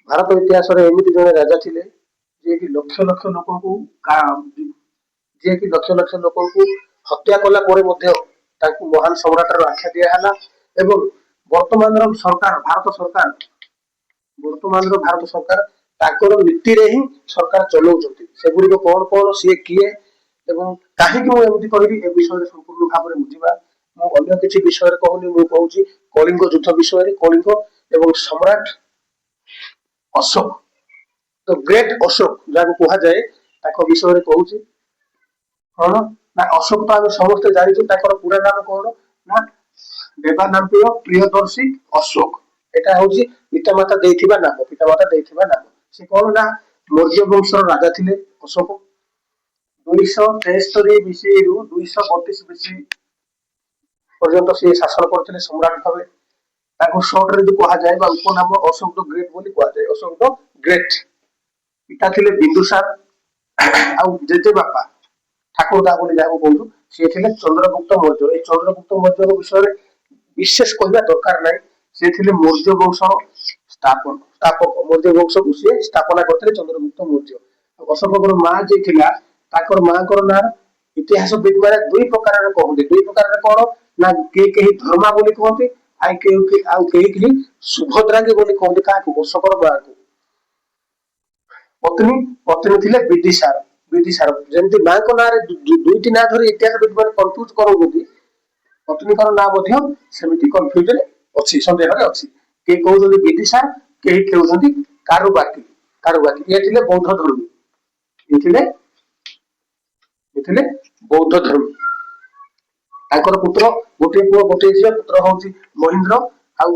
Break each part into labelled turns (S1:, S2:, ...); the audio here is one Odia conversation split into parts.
S1: ଭାରତ ଇତିହାସରେ ଏମିତି ଜଣେ ରାଜା ଥିଲେ ଯିଏକି ଲକ୍ଷ ଲକ୍ଷ ଲୋକଙ୍କୁ ଯିଏକି ଲକ୍ଷ ଲକ୍ଷ ଲୋକଙ୍କୁ ହତ୍ୟା କଲା ପରେ ମଧ୍ୟ ତାଙ୍କୁ ମହାନ ସମ୍ରାଟର ଆଖ୍ୟା ଦିଆହେଲା ଏବଂ ବର୍ତ୍ତମାନର ସରକାର ଭାରତ ସରକାର ତାଙ୍କର ନୀତିରେ ହିଁ ସରକାର ଚଲାଉଛନ୍ତି। ସେଗୁଡିକ କଣ କଣ, ସିଏ କିଏ ଏବଂ କାହିଁକି ମୁଁ ଏମିତି କହିବି, ଏ ବିଷୟରେ ସମ୍ପୂର୍ଣ୍ଣ ଭାବରେ ବୁଝିବା। ମୁଁ ଅନ୍ୟ କିଛି ବିଷୟରେ କହୁନି, ମୁଁ କହୁଛି କଳିଙ୍ଗ ଯୁଦ୍ଧ ବିଷୟରେ। କଳିଙ୍ଗ ଏବଂ ସମ୍ରାଟ ଅଶୋକ, ତ ଗ୍ରେଟ୍ ଅଶୋକ ଯାହାକୁ କୁହାଯାଏ, ତାଙ୍କ ବିଷୟରେ କହୁଛି। କଣ ନା, ଅଶୋକ ତ ଆମେ ସମସ୍ତେ ଜାଣିଛୁ, ତାଙ୍କର ପୁରା ନାମ କଣ ନା ଦେବାନାମ୍ପିୟ ପ୍ରିୟଦର୍ଶୀ ଅଶୋକ। ଏଟା ହଉଛି ପିତାମାତା ଦେଇଥିବା ନାମ। ସେ କଣ ନା ମୌର୍ଯ୍ୟ ବଂଶର ରାଜା ଥିଲେ ଅଶୋକ। 273 BC ରୁ 232 BC ପର୍ଯ୍ୟନ୍ତ ସିଏ ଶାସନ କରୁଥିଲେ ସମ୍ରାଟ ଭାବେ। ତାଙ୍କୁ ସର୍ଟରେ ଯଦି କୁହାଯାଏ ବା ଉପନାମ ଅଶୋକ ଦ ଗ୍ରେଟ୍ ବୋଲି କୁହାଯାଏ। Ashok the great. ପିତା ଥିଲେ ବିନ୍ଦୁସାର ଆଉ ଜେଜେ ବାପା ଠାକୁର ଦାସ ବୋଲି ଯାହାକୁ କହୁଛୁ, ସିଏ ଥିଲେ ଚନ୍ଦ୍ରଗୁପ୍ତ ମୌର୍ଯ୍ୟ। ଏଇ ଚନ୍ଦ୍ରଗୁପ୍ତ ମୌର୍ଯ୍ୟଙ୍କ ବିଷୟରେ ବିଶେଷ କହିବା ଦରକାର ନାହିଁ। ସେ ଥିଲେ ମୌର୍ଯ୍ୟ ବଂଶ ସ୍ଥାପକ। ମୌର୍ଯ୍ୟ ବଂଶକୁ ସିଏ ସ୍ଥାପନା କରିଥିଲେ ଚନ୍ଦ୍ରଗୁପ୍ତ ମୌର୍ଯ୍ୟ। ଅଶୋକଙ୍କର ମା ଯିଏ ଥିଲା, ତାଙ୍କର ମାଙ୍କର ନାଁ ଇତିହାସବିତ୍ ମାନେ ଦୁଇ ପ୍ରକାରରେ କହନ୍ତି। ଦୁଇ ପ୍ରକାରରେ କଣ ନା, କେହି ଧର୍ମା ବୋଲି କୁହନ୍ତି, ଆଉ କେହି ସୁଭଦ୍ରାଙ୍ଗୀ ବୋଲି କହନ୍ତି। କାହାକୁ? ଅଶୋକର ମାଙ୍କୁ। ପତ୍ନୀ ଥିଲେ ବିଦିଶାର। ଯେମିତି ମାଙ୍କ ନାଁରେ ଦୁଇଟି ନାଁ ଧରି ଇତିହାସବିତ୍ ମାନେ କନଫ୍ୟୁଜ କରଉଛନ୍ତି, ପତ୍ନୀଙ୍କର ନାଁ ମଧ୍ୟ ସେମିତି କନଫ୍ୟୁଜରେ ଅଛି, ସନ୍ଦେହରେ ଅଛି। କେହି କହୁଛନ୍ତି ବିଦିଶା, କେହି କହୁଛନ୍ତି କାରୁବାକି। ଇଏ ଥିଲେ ବୌଦ୍ଧ ଧର୍ମୀ। ଇଏ ଥିଲେ ବୌଦ୍ଧ ଧର୍ମୀ। ତାଙ୍କର ପୁତ୍ର, ଗୋଟିଏ ପୁଅ ଗୋଟିଏ ଝିଅ। ପୁତ୍ର ହଉଛି ମହେନ୍ଦ୍ର ଆଉ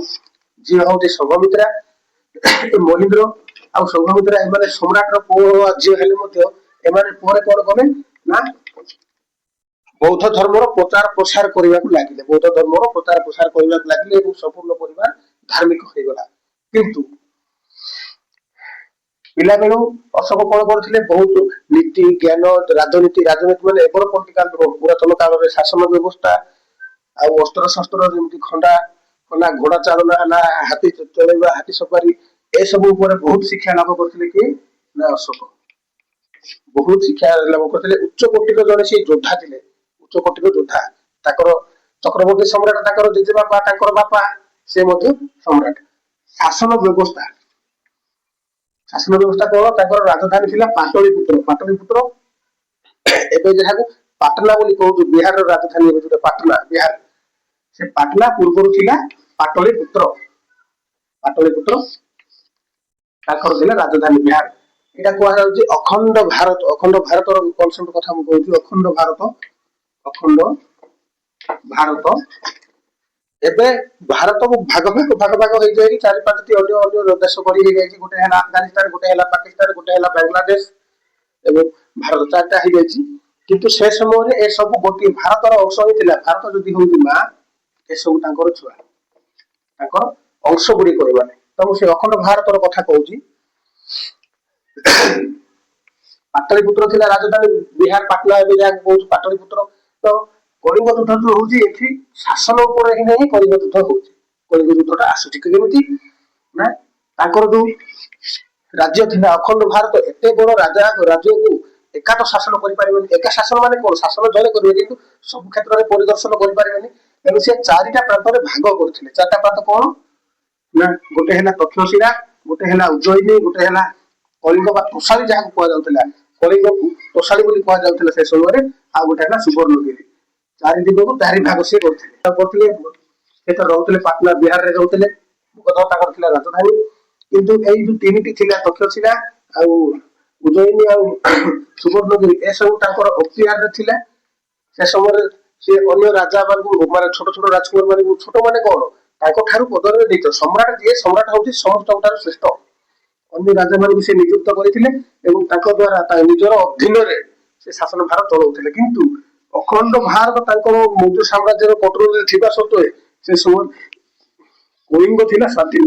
S1: ଝିଅ ହଉଛି ସଂଘମିତ୍ରା। ମହେନ୍ଦ୍ର ଆଉ ସଂଘମିତ୍ରା ଏମାନେ ସମ୍ରାଟର ପୁଅ ଝିଅ ହେଲେ ମଧ୍ୟ ଏମାନେ ପରେ କଣ କଲେ ନା ବୌଦ୍ଧ ଧର୍ମର ପ୍ରଚାର ପ୍ରସାର କରିବାକୁ ଲାଗିଲେ। ଏବଂ ସମ୍ପୂର୍ଣ୍ଣ ପରିବାର ଧାର୍ମିକ ହେଇଗଲା। କିନ୍ତୁ ପିଲାବେଳୁ ଅଶୋକ କଣ କରୁଥିଲେ, ବହୁତ ନୀତି ଜ୍ଞାନ, ରାଜନୀତି ମାନେ ଏବେର ପଲିଟିକାଲ ନୁହଁ, ପୁରାତନ କାଳରେ ଶାସନ ବ୍ୟବସ୍ଥା ଆଉ ଅସ୍ତ୍ର ଶସ୍ତ୍ର ଯେମିତି ଖଣ୍ଡା ଘୋଡା ଚାଳନା ହେଲା, ହାତୀ ଚଳେଇବା, ହାତୀ ସଫାରୀ, ଏସବୁ ଉପରେ ବହୁତ ଶିକ୍ଷା ଲାଭ କରିଥିଲେ। କିଏ ନା ଅଶୋକ। ବହୁତ ଶିକ୍ଷା ଲାଭ କରିଥିଲେ। ଉଚ୍ଚ କୋଟିର ଜଣେ ସେ ଯୋଦ୍ଧା ଥିଲେ। ଉଚ୍ଚ କୋଟିର ଯୋଦ୍ଧା। ତାଙ୍କର ଚକ୍ରବର୍ତ୍ତୀ ସମ୍ରାଟ ତାଙ୍କର ଜେଜେବାପା, ତାଙ୍କର ବାପା, ସେ ମଧ୍ୟ ସମ୍ରାଟ। ଶାସନ ବ୍ୟବସ୍ଥା କଣ, ତାଙ୍କର ରାଜଧାନୀ ଥିଲା ପାଟଳିପୁତ୍ର। ଏବେ ଯାହାକୁ ପାଟନା ବୋଲି କହୁଛୁ, ବିହାରର ରାଜଧାନୀ ଏବେ ଯୋଉଟା ପାଟନା, ବିହାର। ସେ ପାଟନା ପୂର୍ବରୁ ଥିଲା ପାଟଳିପୁତ୍ର। ତାଙ୍କର ଥିଲା ରାଜଧାନୀ ବିହାର। ଏଇଟା କୁହାଯାଉଛି ଅଖଣ୍ଡ ଭାରତ। ଅଖଣ୍ଡ ଭାରତର କନସେପ୍ଟ କଥା ମୁଁ କହୁଛି। ଅଖଣ୍ଡ ଭାରତ। ଏବେ ଭାରତକୁ ଭାଗ ହେଇଯାଇଛି, 4-5ଟି ଅନ୍ୟ ଦେଶ କରି ହେଇଯାଇଛି। ଗୋଟେ ହେଲା ଆଫଗାନିସ୍ତାନ, ଗୋଟେ ହେଲା ପାକିସ୍ତାନ, ଗୋଟେ ହେଲା ବାଂଲାଦେଶ ଏବଂ ଭାରତ। 4ଟା ହେଇଯାଇଛି। କିନ୍ତୁ ସେ ସମୟରେ ଏସବୁ ଗୋଟିଏ ଭାରତର ଅଂଶ ହିଁ ଥିଲା। ଭାରତ ଯଦି ହଉଛି ମା, ଏସବୁ ତାଙ୍କର ଛୁଆ, ତାଙ୍କର ଅଂଶ ଗୁଡିକ ଏମାନେ। ତ ମୁଁ ସେ ଅଖଣ୍ଡ ଭାରତର କଥା କହୁଛି। ପାଟଳିପୁତ୍ର ଥିଲା ରାଜଧାନୀ ବିହାର, ପାଟନା ଏବେ ଯାହାକୁ କହୁଛୁ ପାଟଳିପୁତ୍ର। ତ କଳିଙ୍ଗ ଯୁଦ୍ଧ ଯୋଉ ହଉଛି, ଏଠି ଶାସନ ଉପରେ ହିଁ ନାହିଁ କଳିଙ୍ଗ ଯୁଦ୍ଧ ହଉଛି। କଳିଙ୍ଗ ଯୁଦ୍ଧଟା ଆସୁଛି କେମିତି ନା, ତାଙ୍କର ଯୋଉ ରାଜ୍ୟ ଥିଲା ଅଖଣ୍ଡ ଭାରତ, ଏତେ ବଡ ରାଜ୍ୟକୁ ଏକା ତ ଶାସନ କରିପାରିବେନି। ଏକା ଶାସନ ମାନେ କଣ, ଶାସନ ଜଣେ କରିବେ କିନ୍ତୁ ସବୁ କ୍ଷେତ୍ରରେ ପରିଦର୍ଶନ କରିପାରିବେନି। ତେଣୁ ସେ 4ଟା ପ୍ରାନ୍ତରେ ଭାଗ କରିଥିଲେ। 4ଟା ପ୍ରାନ୍ତ କଣ ନା, ଗୋଟେ ହେଲା ତକ୍ଷଶିଳା, ଗୋଟେ ହେଲା ଉଜ୍ଜୟିନୀ, ଗୋଟେ ହେଲା କଳିଙ୍ଗ ବା ତୋଷାଳୀ ଯାହାକୁ କୁହାଯାଉଥିଲା। କଳିଙ୍ଗକୁ ତୋଷାଳୀ ବୋଲି କୁହାଯାଉଥିଲା ସେ ସମୟରେ। ଆଉ ଗୋଟେ ହେଲା ସୁବର୍ଣ୍ଣଗିରି। 4 ଦିଗକୁ 4 ଭାଗ ସିଏ କରୁଥିଲେ। ସେ ତ ରହୁଥିଲେ ପାଟନା, ବିହାରରେ ରହୁଥିଲେ। ତାଙ୍କର ଥିଲା ରାଜଧାନୀ। କିନ୍ତୁ ଏଇ ଯୋଉ 3ଟି ଥିଲା, ତକ୍ଷଶିଳା ଆଉ ଉଜ୍ଜୟିନୀ ଆଉ ସୁବର୍ଣ୍ଣଗିରି, ଏସବୁ ତାଙ୍କର ଅକ୍ତିଆରରେ ଥିଲା। ସେ ସମୟରେ ସେ ଅନ୍ୟ ରାଜା ମାନଙ୍କୁ, ମାନେ ଛୋଟ ଛୋଟ ରାଜକୁମାର ମାନଙ୍କୁ, ଛୋଟ ମାନେ କଣ, ତାଙ୍କ ଠାରୁ ପଦରେ ଦେଇଥିଲେ। ସମ୍ରାଟ ଯିଏ, ସମ୍ରାଟ ହଉଛି ସମସ୍ତଙ୍କ ଠାରୁ ଶ୍ରେଷ୍ଠ। ଅନ୍ୟ ରାଜା ମାନଙ୍କୁ ସେ ନିଯୁକ୍ତ କରିଥିଲେ ଏବଂ ତାଙ୍କ ଦ୍ଵାରା ନିଜର ଅଧୀନରେ ସେ ଶାସନ ଭାର ଚଳଉଥିଲେ। କିନ୍ତୁ ଅଖଣ୍ଡ ଭାରତ ତାଙ୍କର ମୌର୍ଯ୍ୟ ସାମ୍ରାଜ୍ୟର କଣ୍ଟ୍ରୋଲରେ ଥିବା ସତ୍ତ୍ୱେ ସେ ସମୟରେ କଳିଙ୍ଗ ଥିଲା ସ୍ୱାଧୀନ।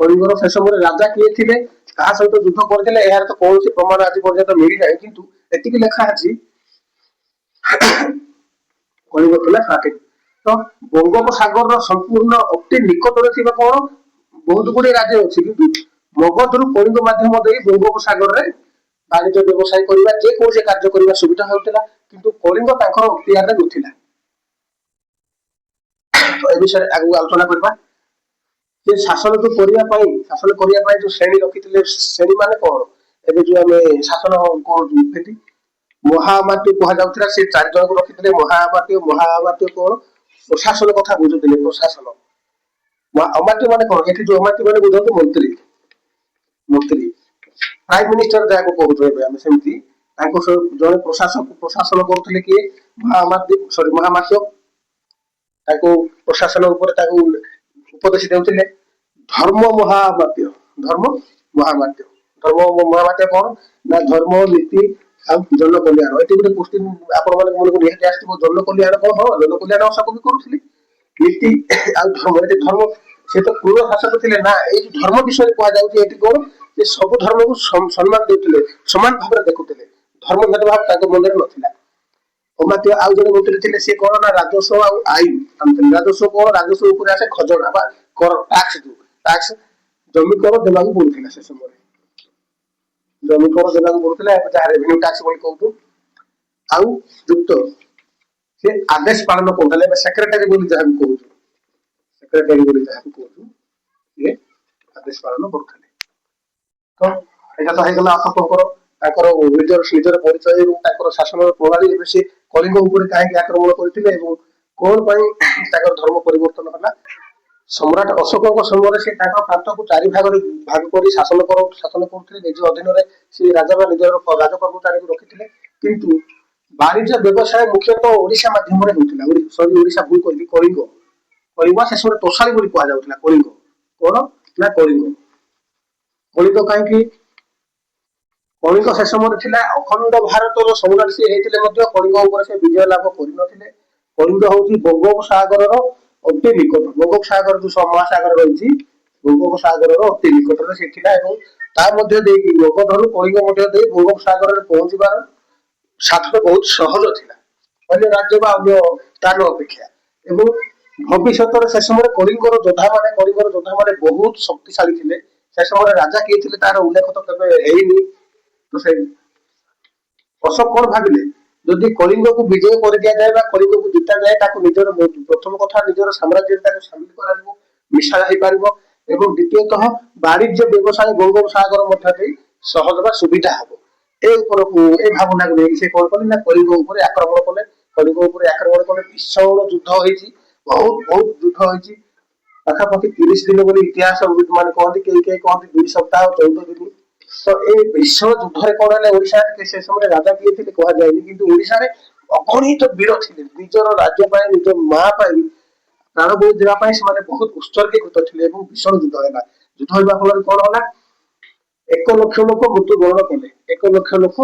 S1: କଳିଙ୍ଗର ସେ ସମୟରେ ରାଜା କିଏ ଥିଲେ, କାହା ସହିତ ଯୁଦ୍ଧ କରିଥିଲେ, ଏହାର ତ କୌଣସି ପ୍ରମାଣ ଆଜି ପର୍ଯ୍ୟନ୍ତ ମିଳିନାହିଁ। କିନ୍ତୁ ଏତିକି ଲେଖା ଅଛି, କଳିଙ୍ଗ ଥିଲା ସ୍ୱାଧୀନ। ତ ବଙ୍ଗୋପସାଗରର ସମ୍ପୂର୍ଣ୍ଣ ଅତି ନିକଟରେ ଥିବା କଣ, ବହୁତ ଗୁଡିଏ ରାଜ୍ୟ ଅଛି, କିନ୍ତୁ ମଗଧରୁ କଳିଙ୍ଗ ମାଧ୍ୟମ ଦେଇ ବଙ୍ଗୋପସାଗରରେ ବାଣିଜ୍ୟ ବ୍ୟବସାୟ କରିବା ଯେକୌଣସି କାର୍ଯ୍ୟ କରିବା ସୁବିଧା ହେଉଥିଲା, କିନ୍ତୁ କଳିଙ୍ଗ ତାଙ୍କର ଅକ୍ତିଆରରେ ନଥିଲା। ତ ଏ ବିଷୟରେ ଆଗକୁ ଆଲୋଚନା କରିବା। ଯେ ଶାସନ କରିବା ପାଇଁ ଯୋଉ ଶ୍ରେଣୀ ରଖିଥିଲେ, ଶ୍ରେଣୀ ମାନେ କଣ? ଏବେ ଯୋଉ ଆମେ ଶାସନ କରୁଛୁ ମହାମାତ୍ୟ କୁହାଯାଉଥିଲା, ସେ 4 ଜଣଙ୍କୁ ରଖିଥିଲେ ମହାମାତ୍ୟ। ମହାମାତ୍ୟ କଣ? ପ୍ରଶାସନ କଥା ବୁଝୁଥିଲେ, ପ୍ରଶାସନ। ଅମାତ୍ୟ ମାନେ କଣ? ଏଠି ଯୋଉ ଅମାତ୍ୟ ମାନେ ବୁଝନ୍ତି ମନ୍ତ୍ରୀ, ମନ୍ତ୍ରୀ ପ୍ରାଇମ ମିନିଷ୍ଟର ଯାହାକୁ କହୁଛୁ ଏବେ ଆମେ, ସେମିତି ତାଙ୍କୁ ଜଣେ ପ୍ରଶାସନ କରୁଥିଲେ କିଏ? ମହାମାତ୍ୟ। ତାକୁ ପ୍ରଶାସନ ଉପରେ ତାକୁ ଉପଦେଶ ଦେଉଥିଲେ ଧର୍ମ ମହାମାତ୍ୟ। ଧର୍ମ ମହାମାତ୍ୟ। ଧର୍ମ ମହାମାତ୍ୟ କଣ? ନା ଧର୍ମ, ନୀତି ଆଉ ଜନ କଲ୍ୟାଣ। ଏଠି ଗୋଟେ କୋଶ୍ଚିନ୍ ଆପଣ ମାନଙ୍କ ମନକୁ ନିହାତି ଆସିଥିବ, ଜନ କଲ୍ୟାଣ କଣ? ହଁ, ଜନ କଲ୍ୟାଣ ସବୁ ବି କରୁଥିଲି। ନୀତି ଆଉ ଧର୍ମ, ଏଠି ଧର୍ମ ସେ ତ କ୍ରୁର ଶାସକ ଥିଲେ ନା। ଏଇ ଧର୍ମ ବିଷୟରେ କୁହାଯାଉଛି ଏଠି କଣ? ଯେ ସବୁ ଧର୍ମକୁ ସମ୍ମାନ ଦେଉଥିଲେ, ସମାନ ଭାବରେ ଦେଖୁଥିଲେ। ଧର୍ମ ଭେଦଭାବ ତାଙ୍କ ମନରେ ନଥିଲା। ଅମାତ୍ୟ ଆଉ ଜଣେ ମନ୍ତ୍ରୀ ଥିଲେ, ସେ କଣ? ନା ରାଜସ୍ୱ ଆଉ ଆଇନ ଆଣୁଥିଲେ। ରାଜସ୍ୱ କଣ? ରାଜସ୍ୱ ଉପରେ ଆସେ ଖଜଣା ବା କର, ଟାକ୍ସ ଜମି କର ଦେବାକୁ ପଡୁଥିଲା ସେ ସମୟରେ। ଜମି କର ଦେବାକୁ ପଡୁଥିଲା, ଯାହା ରେଭିନ୍ୟୁ ଟାକ୍ସ ବୋଲି କହୁଛୁ। ଆଉ ଯୁକ୍ତ ସେ ଆଦେଶ ପାଳନ କରୁଥିଲେ, ଏବେ ସେକ୍ରେଟାରୀ ବୋଲି ଯାହାକୁ କହୁଛୁ, ସେକ୍ରେଟାରୀ ବୋଲି ଯାହାକୁ କହୁଛୁ, ସିଏ ଆଦେଶ ପାଳନ କରୁଥିଲେ। ତ ଏଇଟା ତ ହେଇଗଲା ଅଶୋକଙ୍କର ତାଙ୍କର ନିଜର ପରିଚୟ ଏବଂ ତାଙ୍କର ଶାସନର ପ୍ରଣାଳୀ। ଏବେ ସେ କଳିଙ୍ଗ ଉପରେ କାହିଁକି ଆକ୍ରମଣ କରିଥିଲେ ଏବଂ କଣ ପାଇଁ ତାଙ୍କର ଧର୍ମ ପରିବର୍ତ୍ତନ ହେଲା? ସମ୍ରାଟ ଅଶୋକଙ୍କ ସମୟରେ ସେ ତାଙ୍କ ପ୍ରାନ୍ତକୁ 4 ଭାଗରେ ଭାଗ କରି ଶାସନ କରୁଥିଲେ। ନିଜ ଅଧୀନରେ ସେ ରାଜା ବା ନିଜର ରାଜକର୍ମଚାରୀଙ୍କୁ ରଖିଥିଲେ। କିନ୍ତୁ ବାଣିଜ୍ୟ ବ୍ୟବସାୟ ମୁଖ୍ୟତଃ ଓଡିଶା ମାଧ୍ୟମରେ ହେଉଥିଲା। ଓଡିଶା ଭୁଲ କହିଲି, କଳିଙ୍ଗ। କଳିଙ୍ଗ ଶେଷରେ ତୋଷାଳୀ ବୋଲି କୁହାଯାଉଥିଲା। କଳିଙ୍ଗ କଣ? ନା କଳିଙ୍ଗ। କଳିଙ୍ଗ କାହିଁକି? କଳିଙ୍ଗ ସେ ସମୟରେ ଥିଲା ଅଖଣ୍ଡ ଭାରତର ସମ୍ରାଟ ସିଏ ହେଇଥିଲେ ମଧ୍ୟ କଳିଙ୍ଗ ଉପରେ ସେ ବିଜୟ ଲାଭ କରିନଥିଲେ। କଳିଙ୍ଗ ହଉଛି ବଙ୍ଗୋପସାଗରର ଅତି ନିକଟ। ବଙ୍ଗୋପସାଗର ଯୋଉ ମହାସାଗର ରହିଛି, ବଙ୍ଗୋପସାଗରର ଅତି ନିକଟରେ ସେ ଥିଲା ଏବଂ ତା ମଧ୍ୟ ଦେଇକି ମଗଧରୁ କଳିଙ୍ଗ ମଧ୍ୟ ଦେଇ ବଙ୍ଗୋପସାଗରରେ ପହଞ୍ଚିବାର ସାଧନ ବହୁତ ସହଜ ଥିଲା ଅନ୍ୟ ରାଜ୍ୟ ବା ଅନ୍ୟ ସ୍ଥାନ ଅପେକ୍ଷା। ଏବଂ ଭବିଷ୍ୟତରେ ସେ ସମୟରେ କଳିଙ୍ଗର ଯୋଦ୍ଧା ମାନେ ବହୁତ ଶକ୍ତିଶାଳୀ ଥିଲେ। ସେ ସମୟରେ ରାଜା କିଏ ଥିଲେ ତାର ଉଲ୍ଲେଖ ତ କେବେ ହେଇନି। ତ ସେ ଅଶୋକ କଣ ଭାବିଲେ, ଯଦି କଳିଙ୍ଗକୁ ବିଜୟ କରି ଦିଆଯାଏ ବା କଳିଙ୍ଗକୁ ଜିତାଯାଏ, ତାକୁ ନିଜର ପ୍ରଥମ କଥା ନିଜର ସାମ୍ରାଜ୍ୟରେ ତାକୁ ସାମିଲ କରାଯିବ, ମିଶା ହେଇପାରିବ ଏବଂ ଦ୍ୱିତୀୟତଃ ବାଣିଜ୍ୟ ବ୍ୟବସାୟ ବଙ୍ଗୋପସାଗର ମଧ୍ୟ ଦେଇ ସହଜ ବା ସୁବିଧା ହବ। ଏ ଭାବନାକୁ ନେଇକି ସେ କଣ କଲେ ନା କଳିଙ୍ଗ ଉପରେ ଆକ୍ରମଣ କଲେ। କଳିଙ୍ଗ ଉପରେ ଆକ୍ରମଣ କଲେ, ଭୀଷଣ ଯୁଦ୍ଧ ହେଇଛି, ବହୁତ ଯୁଦ୍ଧ ହେଇଛି। ପାଖାପାଖି 30 ଦିନ ବୋଲି ଇତିହାସ ମାନେ କହନ୍ତି, କେହି କହନ୍ତି 2 ସପ୍ତାହ 14 ଦିନ। ତ ଏଇ ଭୀଷଣ ଯୁଦ୍ଧରେ କଣ ହେଲେ, ଓଡିଶାରେ ସେ ସମୟରେ ରାଜା କିଏ ଥିଲେ କୁହାଯାଏନି, କିନ୍ତୁ ଓଡିଶାରେ ଅଗଣିତ ବୀର ଥିଲେ। ନିଜର ରାଜ୍ୟ ପାଇଁ, ନିଜ ମା ପାଇଁ ପ୍ରାଣ ବଳି ଦେବା ପାଇଁ ସେମାନେ ବହୁତ ଉତ୍ସର୍ଗୀକୃତ ଥିଲେ ଏବଂ ଭୀଷଣ ଯୁଦ୍ଧ ହେଲା। ଯୁଦ୍ଧ ହେବା ଫଳରେ କଣ ହେଲା, 1 ଲକ୍ଷ ଲୋକ ମୃତ୍ୟୁବରଣ କଲେ। 1 ଲକ୍ଷ ଲୋକ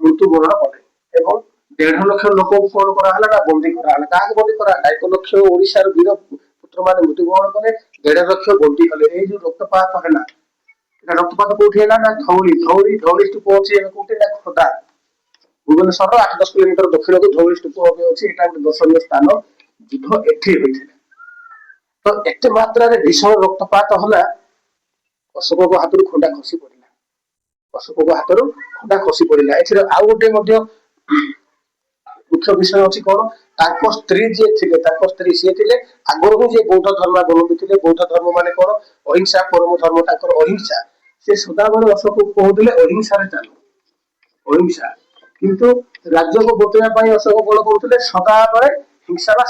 S1: ମୃତ୍ୟୁବରଣ କଲେ ଏବଂ 1.5 ଲକ୍ଷ ଲୋକଙ୍କୁ କଣ କରାହେଲା ନା ବନ୍ଦୀ କରାହେଲା। କାହାକୁ ବନ୍ଦୀ କରାହେଲା? 1 ଲକ୍ଷ ଓଡିଶାର ବୀର ପୁତ୍ର ମାନେ ମୃତ୍ୟୁବରଣ କଲେ, 1.5 ଲକ୍ଷ ବନ୍ଦୀ କଲେ। ଏଇ ଯୋଉ ରକ୍ତପାତ ହେଲା, ରକ୍ତପାତ କୋଉଠି ହେଲା ନା ଧଉଳି ସ୍ତୂପ ଅଛି ଏବେ କୋଉଠି ନା ଖୋର୍ଦ୍ଧା, ଭୁବନେଶ୍ୱରର 8-10 କିଲୋମିଟର ଦକ୍ଷିଣକୁ ଧଉଳି ସ୍ତୂପ ଅଛି। ଏଟା ଗୋଟେ ଦର୍ଶନୀୟ ସ୍ଥାନ। ଯୁଦ୍ଧ ଏଠି ହୋଇଥିଲା। ତ ଏତେ ମାତ୍ରାରେ ଭୀଷଣ ରକ୍ତପାତ ହେଲା, ଅଶୋକଙ୍କ ହାତରୁ ଖଣ୍ଡା ଖସି ପଡିଲା। ଏଥିରେ ଆଉ ଗୋଟେ ମଧ୍ୟ ମୁଖ୍ୟ ବିଷୟ ଅଛି କଣ, ତାଙ୍କ ସ୍ତ୍ରୀ ଯିଏ ଥିଲେ, ସିଏ ଥିଲେ ଆଗରୁ ହିଁ ଯିଏ ବୌଦ୍ଧ ଧର୍ମାବଲମ୍ବୀ ଥିଲେ। ବୌଦ୍ଧ ଧର୍ମ ମାନେ କଣ? ଅହିଂସା ପରମ ଧର୍ମ ତାଙ୍କର, ଅହିଂସା। ସେ ସଦାବେଳେ ଅଶୋକକୁ କହୁଥିଲେ ଅହିଂସାରେ ଚାଲ, ଅହିଂସା। କିନ୍ତୁ ରାଜ୍ୟକୁ ବତେଇବା ପାଇଁ ଅଶୋକ କଣ କରୁଥିଲେ, ସଦାବେଳେ ହିଂସା ବା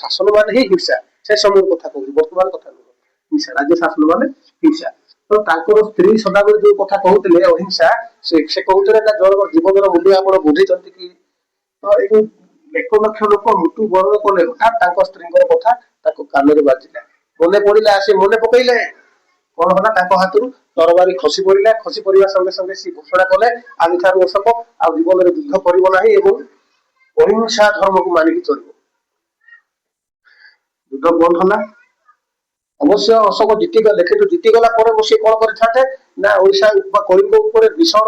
S1: ଶାସନ ମାନେ ହିଁ ହିଂସା। ସେ ସମୟର କଥା କହୁଛି, ବର୍ତ୍ତମାନ କଥା ନୁହଁ। ହିଂସା, ରାଜ୍ୟ ଶାସନ ମାନେ ହିଂସା। ତ ତାଙ୍କର ସ୍ତ୍ରୀ ସଦାବେଳେ ଯୋଉ କଥା କହୁଥିଲେ ଅହିଂସା, ସେ କହୁଥିଲେ ନା ଜଣଙ୍କର ଜୀବନର ମୂଲ୍ୟ ଆପଣ ବୁଝିଛନ୍ତି କି? ତ ଏଇ ଯୋଉ 1 ଲକ୍ଷ ଲୋକ ମୃତ୍ୟୁ ବରଣ କଲେ, ହଠାତ୍ ତାଙ୍କ ସ୍ତ୍ରୀଙ୍କର କଥା ତାଙ୍କ କାନରେ ବାଜିଲା, ମନେ ପଡିଲା। ସେ ମନେ ପକେଇଲେ, କଣ ହେଲା, ତାଙ୍କ ହାତରୁ ତରବାରୀ ଖସି ପଡିଲା। ଖସି ପଡିବା ସଙ୍ଗେ ସଙ୍ଗେ ସେ ଘୋଷଣା କଲେ, ଆଜିଠାରୁ ଅଶୋକ ଆଉ ଜୀବନରେ ଯୁଦ୍ଧ କରିବ ନାହିଁ ଏବଂ ଅହିଂସା ଧର୍ମକୁ ମାନିକି ଚଳିବ। ଯୁଦ୍ଧ ବନ୍ଦ ହେଲା। ଅବଶ୍ୟ ଅଶୋକ ଜିତିଗଲେ, କିନ୍ତୁ ଜିତିଗଲା ପରେ ସେ କଣ କରିଥାନ୍ତେ ନା ଓଡିଶା ବା କଳିଙ୍ଗ ଉପରେ ଭୀଷଣ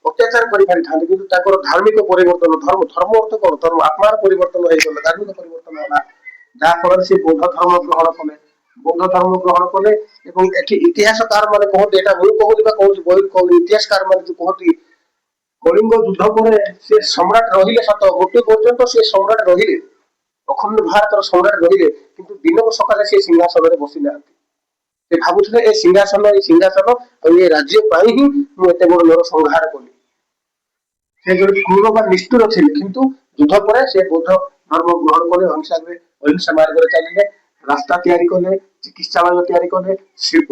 S1: ଅତ୍ୟାଚାର କରିପାରିଥାନ୍ତେ, କିନ୍ତୁ ତାଙ୍କର ଧାର୍ମିକ ପରିବର୍ତ୍ତନ, ଧର୍ମ ଅର୍ଥ କଣ? ଆତ୍ମାର ପରିବର୍ତ୍ତନ ହେଇଗଲା, ଧାର୍ମିକ ପରିବର୍ତ୍ତନ ହେଲା, ଯାହା ଫଳରେ ସେ ବୌଦ୍ଧ ଧର୍ମ ଗ୍ରହଣ କଲେ। ବୌଦ୍ଧ ଧର୍ମ ଗ୍ରହଣ କଲେ ଏବଂ ଏଠି ଇତିହାସକାର ମାନେ କହନ୍ତି, ଏଟା ମୁଁ କହୁନି ବା କହୁଛି ବହି କହୁନି, ଇତିହାସକାର ମାନେ ଯୋଉ କହନ୍ତି କଳିଙ୍ଗ ଯୁଦ୍ଧ ପରେ ସେ ସମ୍ରାଟ ରହିଲେ ସତ, ମୃତ୍ୟୁ ପର୍ଯ୍ୟନ୍ତ ସେ ସମ୍ରାଟ ରହିଲେ, ଅଖଣ୍ଡ ଭାରତର ସମ୍ରାଟ ରହିଲେ, କିନ୍ତୁ ଦିନକ ସକାଳେ ସେ ସିଂହାସନରେ ବସି ନାହାନ୍ତି। ସେ ଭାବୁଥିଲେ ଏ ସିଂହାସନ ଆଉ ଏ ରାଜ୍ୟ ପାଇଁ ହିଁ ମୁଁ ଏତେ ବଡ ନର ସଂହାର କଲି। ସେ ଜଣେ କ୍ରୁର ବା ନିଷ୍ଠୁର ଥିଲେ, କିନ୍ତୁ ଯୁଦ୍ଧ ପରେ ସେ ବୌଦ୍ଧ ଧର୍ମ ଗ୍ରହଣ କଲେ, ଅହିଂସା ମାର୍ଗରେ ଚାଲିଲେ, ରାସ୍ତା ତିଆରି କଲେ, ଚିକିତ୍ସାଳୟ ତିଆରି କଲେ, ଶିଳ୍ପ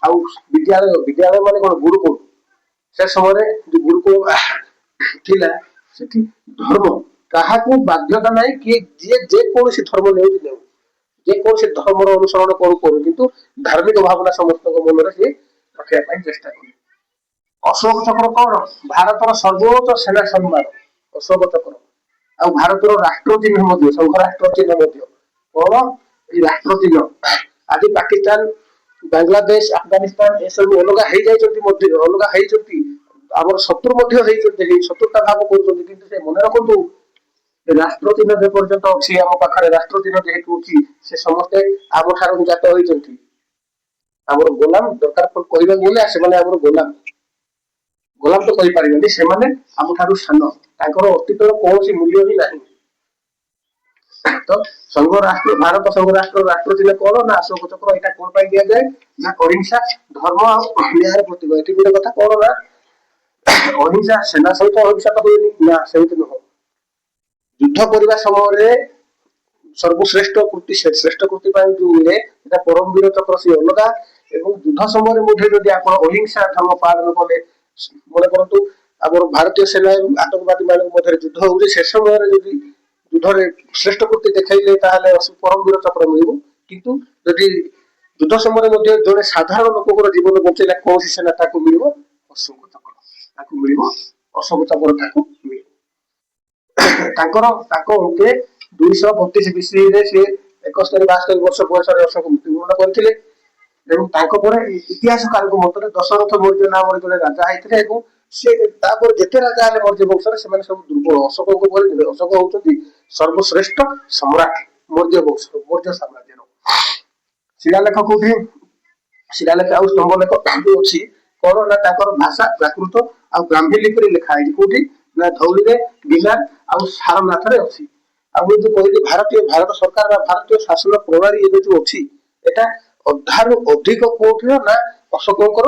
S1: ଆଉ ବିଦ୍ୟାଳୟ ମାନେ କଣ ଗୁରୁକୁଳ, ସେ ସମୟରେ ଯୋଉ ଗୁରୁକୁଳ ଥିଲା ସେଠି ଧର୍ମ କାହାକୁ ବାଧ୍ୟତା ନାହିଁ, କିଏ ଯିଏ ଯେକୌଣସି ଧର୍ମ ନେଉଛି ନେଉ, ଯେକୌଣସି ଧର୍ମର ଅନୁସରଣ କରୁ, କିନ୍ତୁ ଧାର୍ମିକ ଭାବନା ସମସ୍ତଙ୍କ ମନରେ ସେ ରଖିବା ପାଇଁ ଚେଷ୍ଟା କଲେ। ଅଶୋକ ଚକ୍ର କଣ? ଭାରତର ସର୍ବୋଚ୍ଚ ସେନା ସମ୍ମାନ ଅଶୋକ ଚକ୍ର, ଆଉ ଭାରତର ରାଷ୍ଟ୍ର ଚିହ୍ନ ମଧ୍ୟ, ସଂଘ ରାଷ୍ଟ୍ର ଚିହ୍ନ ମଧ୍ୟ କଣ? ଏଇ ରାଷ୍ଟ୍ର ଚିହ୍ନ। ଆଜି ପାକିସ୍ତାନ, ବାଂଲାଦେଶ, ଆଫଗାନିସ୍ତାନ ଏସବୁ ଅଲଗା ହେଇଯାଇଛନ୍ତି, ମଧ୍ୟ ଅଲଗା ହେଇଛନ୍ତି, ଆମର ଶତ୍ରୁ ମଧ୍ୟ ହେଇଛନ୍ତି, ଶତ୍ରୁତା ଭାବ କରୁଛନ୍ତି, କିନ୍ତୁ ସେ ମନେ ରଖନ୍ତୁ ରାଷ୍ଟ୍ର ଚିହ୍ନ ଯେ ପର୍ଯ୍ୟନ୍ତ ଅଛି ଆମ ପାଖରେ, ରାଷ୍ଟ୍ର ଚିହ୍ନ ଯେହେତୁ ଅଛି, ସେ ସମସ୍ତେ ଆମ ଠାରୁ ଜାତ ହୋଇଛନ୍ତି। ଆମର ଗୋଲାମ ଦରକାର କହିବାକୁ ଗଲେ ସେମାନେ ଆମର ଗୋଲାମ ତ କହିପାରିବେନି, ସେମାନେ ଆମ ଠାରୁ ସାନ, ତାଙ୍କର ଅତୀତର କୌଣସି ମୂଲ୍ୟ ହିଁ ନାହିଁ। ତ ସଂଘ ରାଷ୍ଟ୍ର, ଭାରତ ସଂଘ ରାଷ୍ଟ୍ର ଚିହ୍ନ କଣ? ନା ଅଶୋକ ଚକ୍ର। ଏଇଟା କଣ ପାଇଁ ଦିଆଯାଏ? ନା ଅହିଂସା, ଧର୍ମ ଆଉ ନ୍ୟାୟର ପ୍ରତୀକ। ଏଠି ଗୋଟେ କଥା କଣ ନା ଅହିଂସା, ସେନା ସହିତ ଅହିଂସା ତ ହୁଏନି, ନା ସେମିତି ନୁହଁ। ଯୁଦ୍ଧ କରିବା ସମୟରେ ସର୍ବଶ୍ରେଷ୍ଠ କୃତି, ଶ୍ରେଷ୍ଠ କୃତି ପାଇଁ ଯୋଉ ମିଳେ ସେଟା ପରମବୀର ଚକ୍ର, ସିଏ ଅଲଗା। ଏବଂ ଯୁଦ୍ଧ ସମୟରେ ମଧ୍ୟ ଯଦି ଆପଣ ଅହିଂସା ଧର୍ମ ପାଳନ କଲେ, ମନେ କରନ୍ତୁ ଆମର ଭାରତୀୟ ସେନା ଏବଂ ଆତଙ୍କବାଦୀ ମାନଙ୍କ ମଧ୍ୟରେ ଯୁଦ୍ଧ ହଉଛି, ସେ ସମୟରେ ଯଦି ଯୁଦ୍ଧରେ ଶ୍ରେଷ୍ଠ କୃତି ଦେଖେଇଲେ ତାହେଲେ ପରମବୀର ଚକ୍ର ମିଳିବ। କିନ୍ତୁ ଯଦି ଯୁଦ୍ଧ ସମୟରେ ମଧ୍ୟ ଜଣେ ସାଧାରଣ ଲୋକଙ୍କର ଜୀବନ ବଞ୍ଚେଇଲା କୌଣସି ସେନା, ତାକୁ ମିଳିବ ଅଶୋକ ଚକ୍ର, ତାକୁ ମିଳିବ ଅଶୋକ ଚକ୍ର, ତାକୁ ମିଳିବ। ତାଙ୍କ ହୃଦୟ 232 ବିସିରେ ସେ 71-72 ବର୍ଷ ବୟସରେ ଅଶୋକ ମୃତ୍ୟୁବରଣ କରିଥିଲେ। ଏବଂ ତାଙ୍କ ପରେ ଇତିହାସକାରଙ୍କ ମତରେ ଦଶରଥ ମୌର୍ଯ୍ୟ ନାମରେ ଜଣେ ରାଜା ହେଇଥିଲେ, ଏବଂ ସେ ତାପରେ ଯେତେ ରାଜା ହେଲେ ମୌର୍ଯ୍ୟ ବଂଶରେ ସେମାନେ ସବୁ ଦୁର୍ବଳ, ଅଶୋକଙ୍କ ପରି ନୁହେଁ। ଅଶୋକ ହଉଛନ୍ତି ସର୍ବଶ୍ରେଷ୍ଠ ସମ୍ରାଟ ମୌର୍ଯ୍ୟ ବଂଶର, ମୌର୍ଯ୍ୟ ସାମ୍ରାଜ୍ୟର। ଶିଳାଲେଖ କୋଉଠି, ଶିଳାଲେଖ ଆଉ ସ୍ତମ୍ଭଲେଖ ଯୋଉ ଅଛି କଣ ନା ତାଙ୍କର ଭାଷା ପ୍ରାକୃତ ଆଉ ବ୍ରାହ୍ମୀ ଲିପିରେ ଲେଖା ହେଇଛି। କୋଉଠି ନା ଧଉଳିରେ, ଗିଲାନ ଆଉ ସାରନାଥରେ ଅଛି। ଆଉ ମୁଁ ଯୋଉ କହିଲି ଭାରତ ସରକାର ବା ଭାରତୀୟ ଶାସନ ପ୍ରଣାଳୀ ଏବେ ଯୋଉ ଅଛି, ଏଟା ଅଧାରୁ ଅଧିକ କୋଉଠିର ନା ଅଶୋକଙ୍କର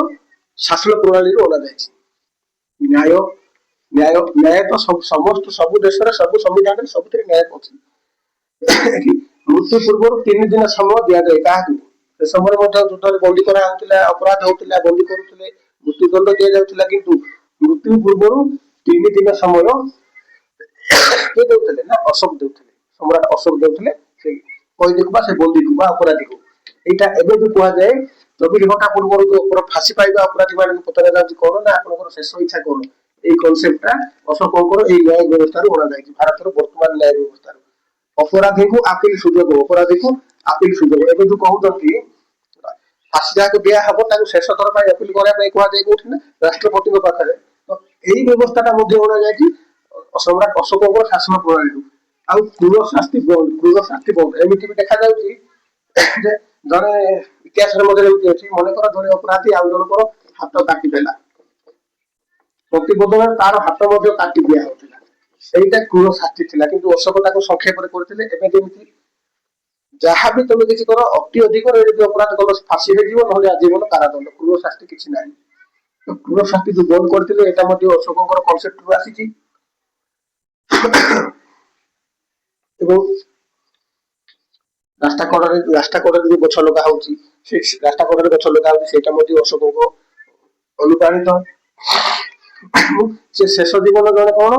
S1: ଶାସନ ପ୍ରଣାଳୀରୁ ଅଣାଯାଇଛି। ନ୍ୟାୟ ତ ସବୁ ଦେଶରେ, ସବୁ ସମ୍ବିଧାନରେ, ସବୁଥିରେ ନ୍ୟାୟ ଅଛି। ମୃତ୍ୟୁ ପୂର୍ବରୁ 3 ଦିନ ସମୟ ଦିଆଯାଏ କାହାକୁ? ସେ ସମୟରେ ମଧ୍ୟ ଯୁଦ୍ଧରେ ବନ୍ଦୀ କରା ହଉଥିଲା, ଅପରାଧ ହଉଥିଲା, ବନ୍ଦୀ କରୁଥିଲେ, ମୃତ୍ୟୁଦଣ୍ଡ ଦିଆଯାଉଥିଲା, କିନ୍ତୁ ମୃତ୍ୟୁ ପୂର୍ବରୁ 3 ଦିନ ସମୟ କିଏ ଦଉଥିଲେ? ନା ଅଶୋକ ଦଉଥିଲେ, ସମ୍ରାଟ ଅଶୋକ ଦଉଥିଲେ ସେଇ କଏଦୀକୁ ବା ସେ ବନ୍ଦୀକୁ ବା ଅପରାଧୀକୁ। ଏଇଟା ଏବେ ଯୋଉ କୁହାଯାଏ 24 ଘଣ୍ଟା ପୂର୍ବରୁ ଯୋଉ ଫାଶୀ ପାଇବା ଅପରାଧୀ ମାନଙ୍କୁ ପଚରା ଯାଉଛି କଣ ନା ଆପଣଙ୍କର ଶେଷ ଇଚ୍ଛା କଣ? ଏଇ କନସେପ୍ଟଟା ଅଶୋକଙ୍କର ଏଇ ନ୍ୟାୟ ବ୍ୟବସ୍ଥାରୁ ଅଣାଯାଇଛି, ଭାରତର ବର୍ତ୍ତମାନ ନ୍ୟାୟ ବ୍ୟବସ୍ଥାରୁ। ଅପରାଧୀକୁ ଆপিଲ ସୁଯୋଗ। ଏବେ ଯୋଉ କହୁଛନ୍ତି ଫାଶୀ ଯାହାକୁ ଦିଆ ହବ ତାକୁ ଶେଷ ଥର ପାଇଁ ଅପିଲ କରିବା ପାଇଁ କୁହାଯାଏ କୋଉଠି ନା ରାଷ୍ଟ୍ରପତିଙ୍କ ପାଖରେ। ତ ଏଇ ବ୍ୟବସ୍ଥାଟା ମଧ୍ୟ ଅଣାଯାଇଛି ସମ୍ରାଟ ଅଶୋକଙ୍କର ଶାସନ ପ୍ରଣାଳୀରୁ। ଆଉ କ୍ରୂର ଶାସ୍ତି ବନ୍ଦ ଏମିତି ବି ଦେଖାଯାଉଛି ଯେ ଜଣେ ଇତିହାସରେ ମଧ୍ୟ ଏମିତି ଅଛି, ମନେକର ଜଣେ ଅପରାଧୀ ଆଉ ଜଣଙ୍କର ହାତ କାଟିଦେଲା, ପ୍ରତିବଦଳରେ ତାର ହାତ ମଧ୍ୟ କାଟି ଦିଆ ହଉଥିଲା, ସେଇଟା କ୍ରୂର ଶାସ୍ତି ଥିଲା। କିନ୍ତୁ ଅଶୋକ ତାକୁ ସଂକ୍ଷେପରେ କରିଥିଲେ। ଏବେ ଯେମିତି ଯାହାବି ତମେ କିଛି କର, ଅତି ଅଧିକରେ ଯଦି ଅପରାଧ କଲ ଫାଶୀ ହେଇଯିବ, ନହେଲେ ଆଜୀବନ କାରାଦଣ୍ଡ, କ୍ରୂର ଶାସ୍ତି କିଛି ନାହିଁ। କ୍ରୂର ଶାସ୍ତି ଯୋଉ ବନ୍ଦ କରିଥିଲେ, ଏଟା ମଧ୍ୟ ଅଶୋକଙ୍କର କନସେପ୍ଟରୁ ଆସିଛି। ଏବଂ ରାସ୍ତା କଡରେ ଯୋଉ ଗଛ ଲଗା ହଉଛି, ସେ ରାସ୍ତା କଡରେ ଗଛ ଲଗା ହଉଛି, ସେଇଟା ମଧ୍ୟ ଅଶୋକଙ୍କ ଅନୁପ୍ରାଣିତ। ସେ ଶେଷ ଜୀବନ ଜଣେ କଣ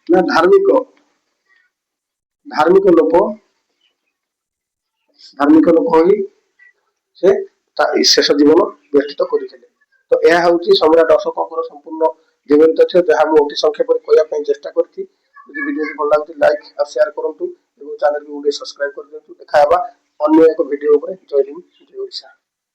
S1: ନା ଧାର୍ମିକ ଲୋକ ହୋଇ ସେ ଶେଷ ଜୀବନ ବ୍ୟତୀତ କରିଥିଲେ। ତ ଏହା ହଉଛି ସମ୍ରାଟ ଅଶୋକଙ୍କର ସମ୍ପୂର୍ଣ୍ଣ ଜୀବନ ତଥ୍ୟ, ଯାହା ମୁଁ ଅତି ସଂକ୍ଷେପରେ କହିବା ପାଇଁ ଚେଷ୍ଟା କରିଛି। ଯଦି ଭିଡିଓଟି ଭଲ ଲାଗୁଛି ଲାଇକ୍ ଆଉ ସେୟାର କରନ୍ତୁ ଏବଂ ଚ୍ୟାନେଲକୁ ଟିକେ ସବସ୍କ୍ରାଇବ କରିଦିଅନ୍ତୁ। ଦେଖାହେବା ଅନ୍ୟ ଏକ ଭିଡିଓ ଉପରେ। ଜୟ ହିନ୍ଦ, ଜୟ ଓଡ଼ିଶା।